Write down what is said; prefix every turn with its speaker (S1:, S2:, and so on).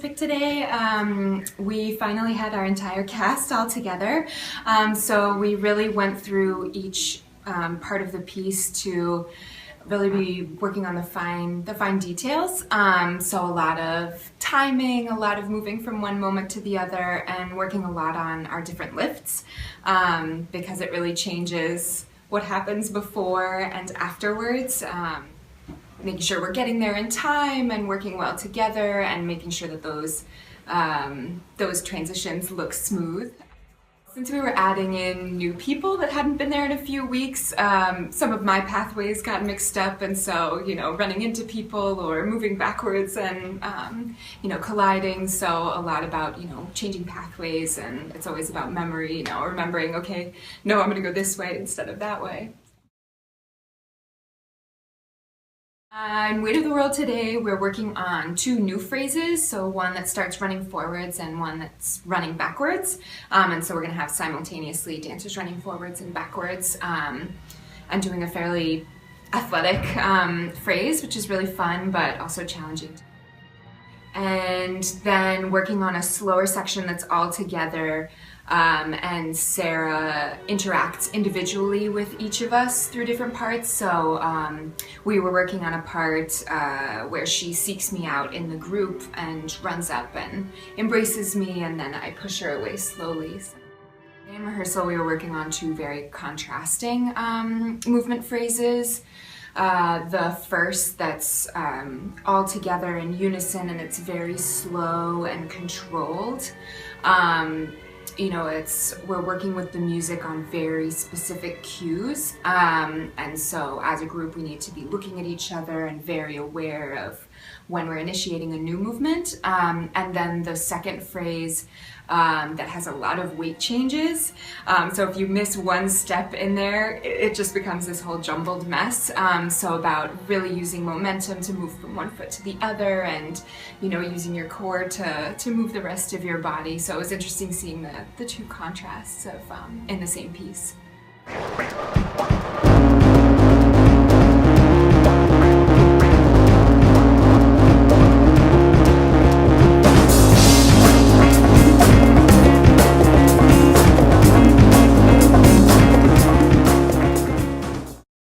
S1: picked today. We finally had our entire cast all together. So we really went through each part of the piece to really be working on the fine details. So a lot of timing, a lot of moving from one moment to the other, and working a lot on our different lifts because it really changes what happens before and afterwards. Making sure we're getting there in time and working well together and making sure that those transitions look smooth. Since we were adding in new people that hadn't been there in a few weeks, some of my pathways got mixed up, and so, running into people or moving backwards and, colliding. So a lot about, changing pathways, and it's always about memory, remembering, okay, no, I'm gonna go this way instead of that way. In Weight of the World today, we're working on 2 new phrases, so one that starts running forwards and one that's running backwards. And so we're going to have simultaneously dancers running forwards and backwards and doing a fairly athletic phrase, which is really fun but also challenging. And then working on a slower section that's all together, and Sarah interacts individually with each of us through different parts. So we were working on a part where she seeks me out in the group and runs up and embraces me, and then I push her away slowly. In rehearsal, we were working on 2 very contrasting movement phrases. The first that's all together in unison, and it's very slow and controlled. We're working with the music on very specific cues, and so as a group we need to be looking at each other and very aware of when we're initiating a new movement. And then the second phrase that has a lot of weight changes, so if you miss one step in there, it just becomes this whole jumbled mess. So about really using momentum to move from one foot to the other, and using your core to move the rest of your body. So it was interesting seeing the 2 contrasts of in the same piece.